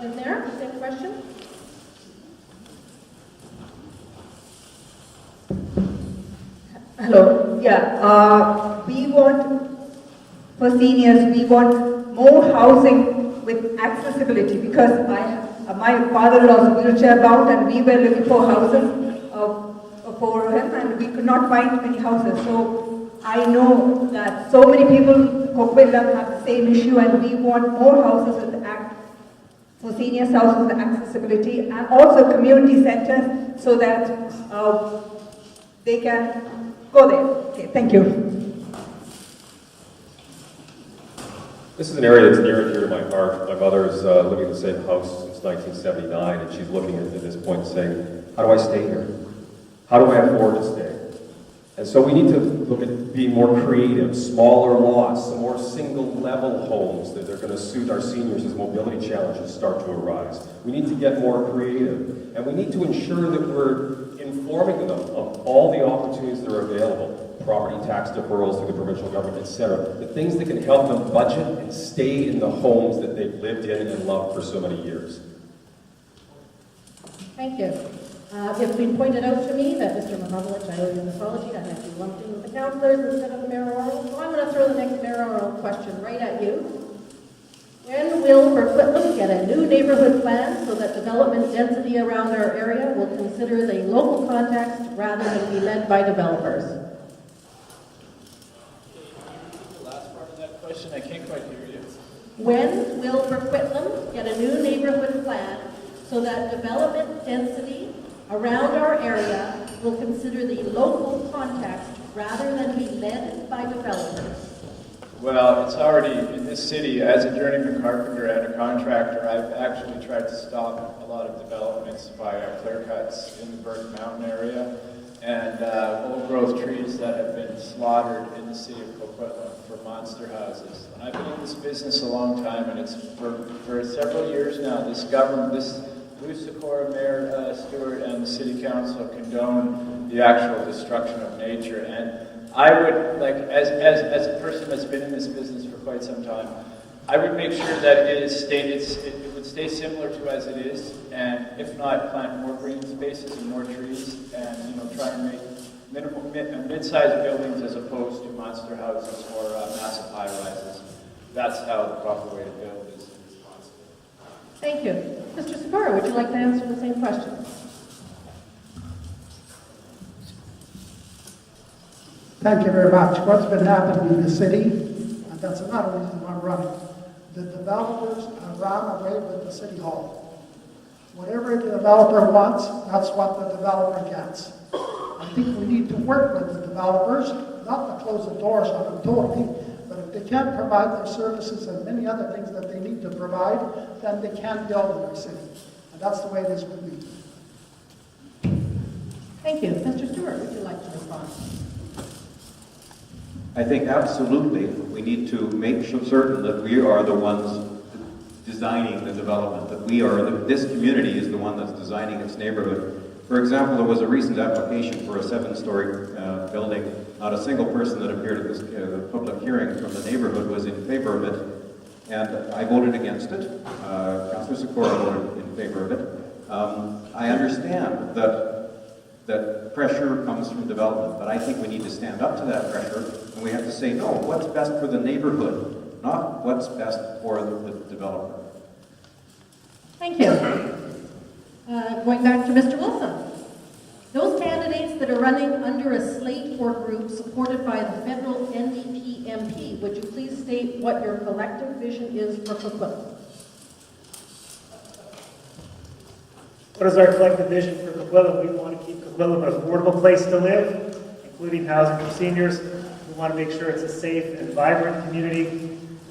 In there, same question. Hello. Yeah. We want, for seniors, we want more housing with accessibility because my father-in-law is wheelchair bound and we were looking for houses for him and we could not find many houses. So I know that so many people in Burquitlam have the same issue and we want more houses with for seniors houses with accessibility and also community centers so that they can go there. Okay, thank you. This is an area that's near and dear to my heart. My mother is living in the same house since 1979, and she's looking at this point saying, how do I stay here? How do I afford to stay? And so we need to look at being more creative, smaller lots, some more single-level homes that are going to suit our seniors as mobility challenges start to arise. We need to get more creative, and we need to ensure that we're informing them of all the opportunities that are available. Property tax deferrals through the provincial government, etc. The things that can help them budget and stay in the homes that they've lived in and loved for so many years. Thank you. It's been pointed out to me that Mr. Mahovlich, I owe you an apology, I have to lump in with the councillors instead of the mayoral. So I'm going to throw the next mayoral question right at you. When will Burquitlam get a new neighborhood plan so that development density around our area will consider the local context rather than be led by developers? I can't quite hear you. When will Burquitlam get a new neighborhood plan so that development density around our area will consider the local context rather than be led by developers? Well, it's already in this city. As a journeyman carpenter and a contractor, I've actually tried to stop a lot of developments by clear cuts in the Burke Mountain area and old-growth trees that have been slaughtered in the city of Burquitlam for monster houses. And I've been in this business a long time, and it's for several years now. This government, this Lusakora Mayor Stewart and the City Council condone the actual destruction of nature. And I would, like, as a person that's been in this business for quite some time, I would make sure that it would stay similar to as it is, and if not, plant more green spaces and more trees, and try and make mid-sized buildings as opposed to monster houses or massive high-rises. That's how the proper way to build is responsible. Thank you. Mr. Segura, would you like to answer the same question? Thank you very much. What's been happening in the city, and that's another reason why I'm running, the developers have run away with the city hall. Whatever the developer wants, that's what the developer gets. I think we need to work with the developers, not to close the doors on them totally, but if they can't provide their services and many other things that they need to provide, then they can't build in our city. And that's the way it is with me. Thank you. Mr. Stewart, would you like to respond? I think absolutely we need to make certain that we are the ones designing the development, that this community is the one that's designing its neighborhood. For example, there was a recent application for a 7-story building. Not a single person that appeared at this public hearing from the neighborhood was in favor of it, and I voted against it. Councillor Sikora voted in favor of it. I understand that pressure comes from development, but I think we need to stand up to that pressure, and we have to say, no, what's best for the neighborhood, not what's best for the developer. Thank you. Going back to Mr. Wilson. Those candidates that are running under a slate or group supported by the federal NDP MP, would you please state what your collective vision is for Burquitlam? What is our collective vision for Burquitlam? We want to keep Burquitlam an affordable place to live, including housing for seniors. We want to make sure it's a safe and vibrant community.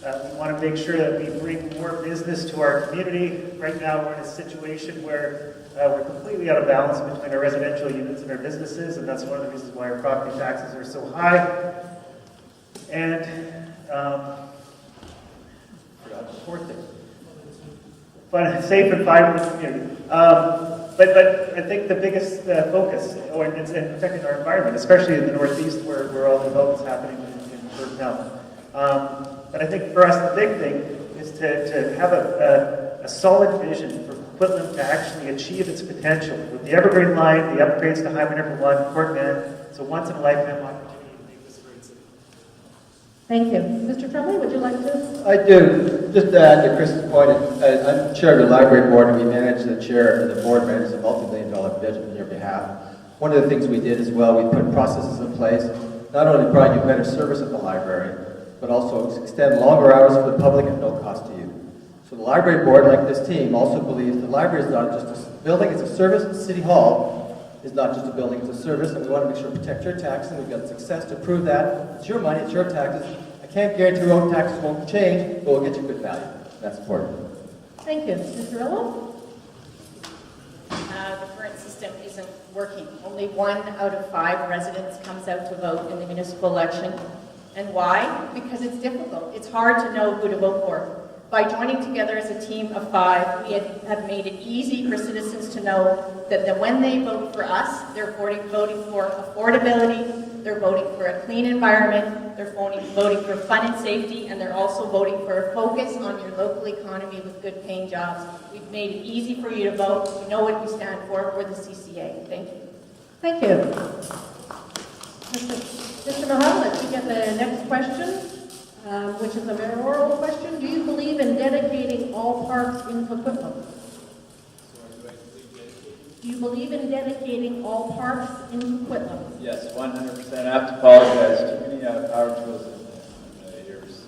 We want to make sure that we bring more business to our community. Right now we're in a situation where we're completely out of balance between our residential units and our businesses, and that's one of the reasons why our property taxes are so high. And fourth thing. But safe and vibrant community. But I think the biggest focus, and it's affecting our environment, especially in the Northeast where all the development's happening in Burquitlam. But I think for us the big thing is to have a solid vision for Burquitlam to actually achieve its potential with the Evergreen Line, the upgrades to Highway Number 1, Port Man. It's a once-in-a-lifetime opportunity to make this a great city. Thank you. Mr. Tremblay, would you like to? I do. Just to add to Chris's point, I'm chair of the library board, and we manage the chair and the board manages a multi-million-dollar budget on your behalf. One of the things we did as well, we put processes in place, not only to provide you better service at the library, but also extend longer hours for the public at no cost to you. So the library board, like this team, also believes the library is not just a building, it's a service. City Hall is not just a building, it's a service, and we want to make sure to protect your taxes, and we've got success to prove that. It's your money, it's your taxes. I can't guarantee your own taxes won't change, but we'll get you good value. That's important. Thank you. Mr. Rillo? The current system isn't working. Only 1 out of 5 residents comes out to vote in the municipal election. And why? Because it's difficult. It's hard to know who to vote for. By joining together as a team of 5, we have made it easy for citizens to know that when they vote for us, they're voting for affordability, they're voting for a clean environment, they're voting for fun and safety, and they're also voting for a focus on your local economy with good paying jobs. We've made it easy for you to vote. You know what we stand for. We're the CCA. Thank you. Thank you. Mr. Mahovlich, we get the next question, which is a mayoral question. Do you believe in dedicating all parks in Burquitlam? Do you believe in dedicating all parks in Burquitlam? Yes, 100%. I have to apologize. Too many power tools in the ears.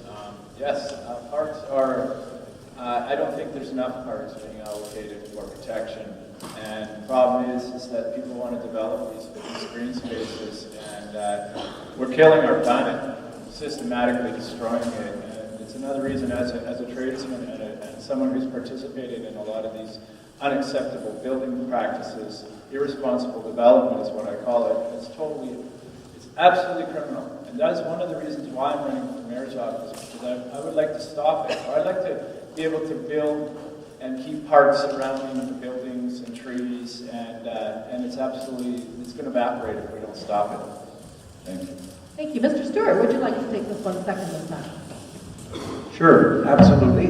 Yes, parks are, I don't think there's enough parks being allocated for protection. And the problem is that people want to develop these green spaces, and we're killing our planet, systematically destroying it. And it's another reason, as a tradesman and someone who's participated in a lot of these unacceptable building practices, irresponsible development is what I call it. It's absolutely criminal. And that is one of the reasons why I'm running for the mayor's office, because I would like to stop it. Or I'd like to be able to build and keep parks surrounding the buildings and trees, and it's going to evaporate if we don't stop it. Thank you. Thank you. Mr. Stewart, would you like to take this one second this time? Sure, absolutely.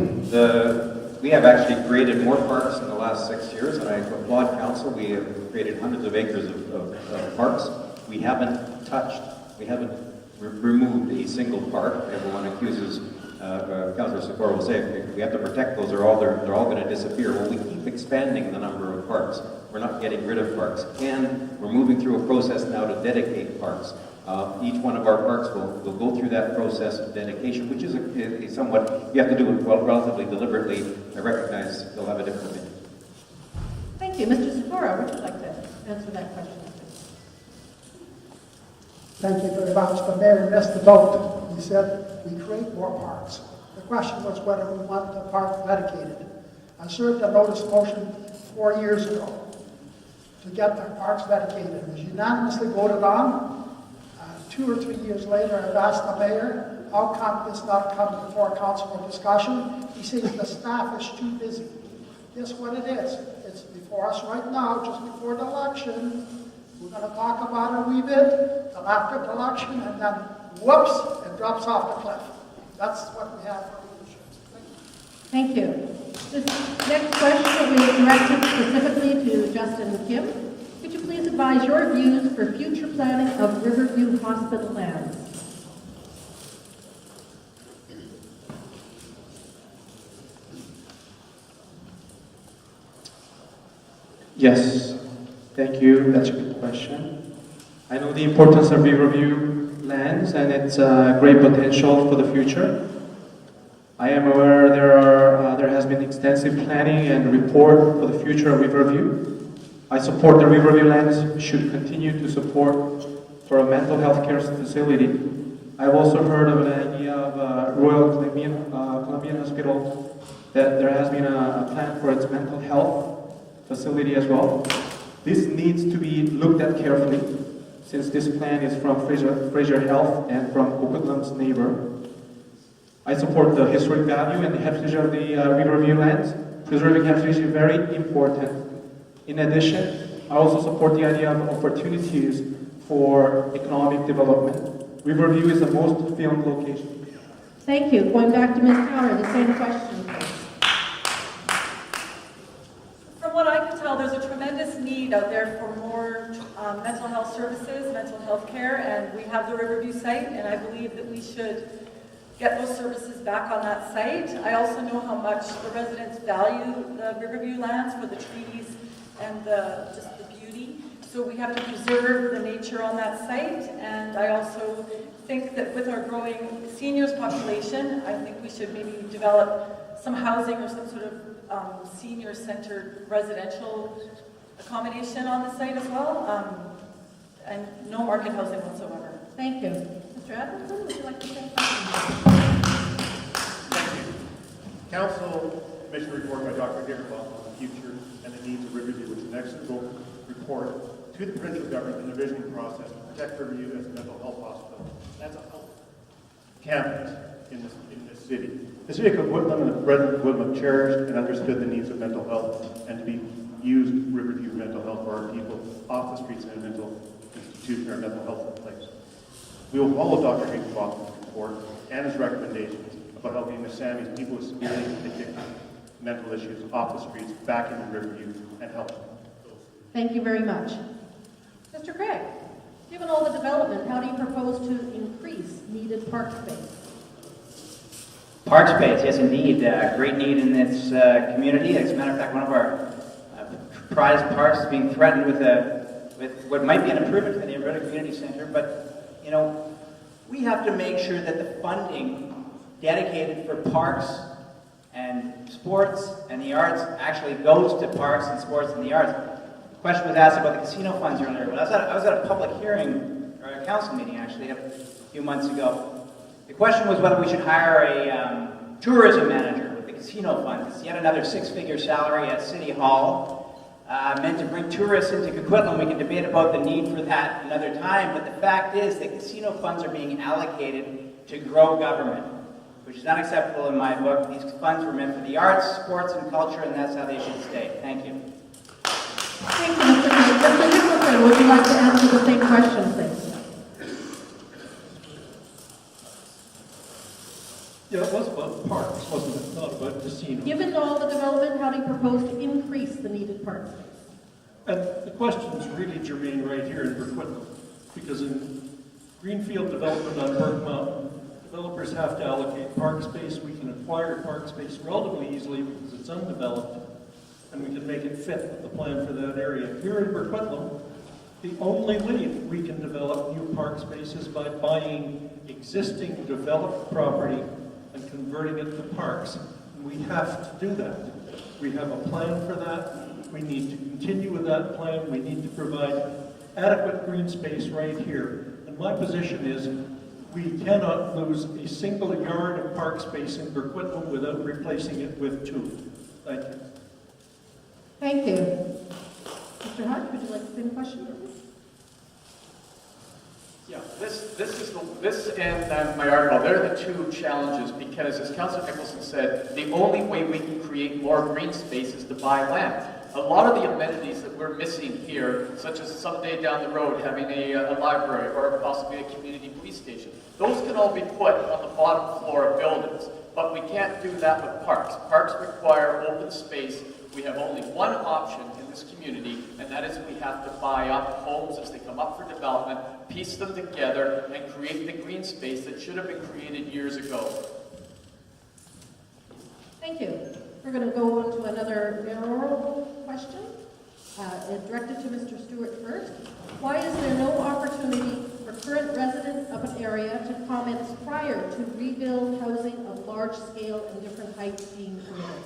We have actually created more parks in the last 6 years, and I applaud council. We have created hundreds of acres of parks. We haven't removed a single park. Everyone accuses, Councillor Sikora will say, we have to protect those, they're all going to disappear. Well, we keep expanding the number of parks. We're not getting rid of parks. And we're moving through a process now to dedicate parks. Each one of our parks will go through that process of dedication, which is a somewhat, you have to do it relatively deliberately. I recognize they'll have a different opinion. Thank you. Mr. Sikora, would you like to answer that question? Thank you very much. The mayor missed the vote. He said we create more parks. The question was whether we want the park dedicated. I served a notice motion 4 years ago to get the parks dedicated. It was unanimously voted on. 2 or 3 years later, I've asked the mayor, how come this not come before council for discussion? He says the staff is too busy. Guess what it is? It's before us right now, just before the election. We're going to talk about it a wee bit till after the election, and then whoops, it drops off the cliff. That's what we have for leadership. Thank you. This next question will be directed specifically to Justin Kim. Could you please advise your views for future planning of Riverview Hospital lands? Yes, thank you. That's a good question. I know the importance of Riverview lands and its great potential for the future. I am aware there has been extensive planning and report for the future of Riverview. I support the Riverview lands should continue to support for a mental health care facility. I've also heard of an idea of Royal Columbian Hospital, that there has been a plan for its mental health facility as well. This needs to be looked at carefully, since this plan is from Fraser Health and from Burquitlam's neighbor. I support the historic value and the heritage of the Riverview lands. Preserving heritage is very important. In addition, I also support the idea of opportunities for economic development. Riverview is the most filmed location. Thank you. Going back to Ms. Tower, the same question. of all, there's a tremendous need out there for more mental health services, mental health care, and we have the Riverview site, and I believe that we should get those services back on that site. I also know how much the residents value the Riverview lands for the trees and just the beauty. So we have to preserve the nature on that site, and I also think that with our growing seniors population, I think we should maybe develop some housing or some sort of senior-centered residential accommodation on the site as well, and no market housing whatsoever. Thank you. Mr. Adamson, would you like to say something? Thank you. Council Commission report by Dr. Garibaldi on the future and the needs of Riverview, which is an excellent report to the provincial government in the visioning process to protect Riverview as a mental health hospital. That's a health campus in this city. The city of Burquitlam and the residents of Burquitlam cherished and understood the needs of mental health and to be used Riverview mental health for our people off the streets in a mental institution or mental health place. We will follow Dr. Higginbotham's report and his recommendations about helping the Sammys, people with severe addictive mental issues off the streets, back into Riverview and help them. Thank you very much. Mr. Craig, given all the development, how do you propose to increase needed park space? Park space, yes indeed. Great need in this community. As a matter of fact, one of our prized parks is being threatened with what might be an improvement for the Alberta Community Centre, but you know, we have to make sure that the funding dedicated for parks and sports and the arts actually goes to parks and sports and the arts. The question was asked about the casino funds earlier. Well, I was at a public hearing, or a council meeting actually, a few months ago. The question was whether we should hire a tourism manager with the casino fund. It's yet another six-figure salary at City Hall. Meant to bring tourists into Burquitlam. We can debate about the need for that another time, but the fact is that casino funds are being allocated to grow government, which is unacceptable in my book. These funds were meant for the arts, sports, and culture, and that's how they should stay. Thank you. Thank you, Mr. Craig. Mr. Nicholson, would you like to answer the same question, please? Yeah, it was about parks, wasn't it? Not about casinos. Given all the development, how do you propose to increase the needed park space? And the question's really germane right here in Burquitlam, because in greenfield development on Burke Mountain, developers have to allocate park space. We can acquire park space relatively easily because it's undeveloped, and we can make it fit with the plan for that area. Here in Burquitlam, the only way we can develop new park space is by buying existing developed property and converting it to parks. And we have to do that. We have a plan for that. We need to continue with that plan. We need to provide adequate green space right here. And my position is we cannot lose a single yard of park space in Burquitlam without replacing it with two. Thank you. Thank you. Mr. Hodge, would you like the same question? Yeah, this and my article, they're the two challenges because, as Councillor Nicholson said, the only way we can create more green space is to buy land. A lot of the amenities that we're missing here, such as someday down the road having a library or possibly a community police station, those can all be put on the bottom floor of buildings, but we can't do that with parks. Parks require open space. We have only one option in this community, and that is we have to buy up homes as they come up for development, piece them together, and create the green space that should have been created years ago. Thank you. We're going to go on to another mayoral question, directed to Mr. Stewart first. Why is there no opportunity for current residents of an area to comment prior to rebuild housing of large scale and different heights being permitted?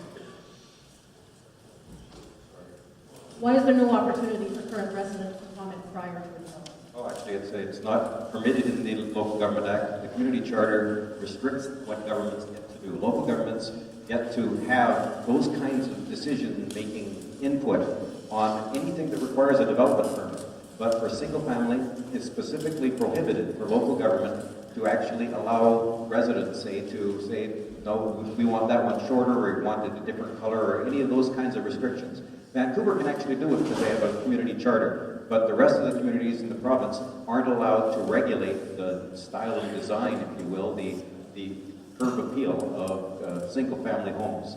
Why is there no opportunity for current residents to comment prior to rebuilding? Oh, actually, it's not permitted in the Local Government Act. The Community Charter restricts what governments get to do. Local governments get to have those kinds of decision-making input on anything that requires a development permit. But for single family, it's specifically prohibited for local government to actually allow residents, to say, no, we want that one shorter, or we want it a different color, or any of those kinds of restrictions. Vancouver can actually do it because they have a community charter, but the rest of the communities in the province aren't allowed to regulate the style of design, if you will, the curb appeal of single-family homes.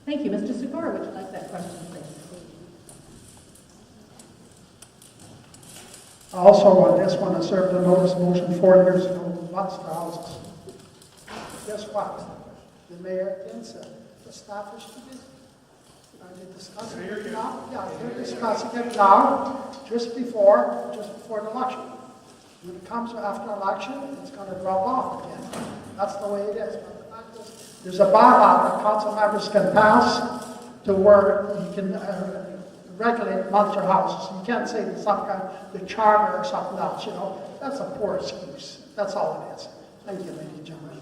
Thank you. Mr. Segura, would you like that question, please? Also, on this one, I served a notice motion 4 years ago with lots of houses. Guess what? The mayor then said, the staff is too busy. They're discussing it now. Yeah, they're discussing it now, just before the election. When it comes after election, it's going to drop off again. That's the way it is. But the fact is, there's a bylaw that council members can pass to where you can regulate monster houses. You can't say there's some kind of the charter or something else, you know. That's a poor excuse. That's all it is. Thank you, ladies and gentlemen.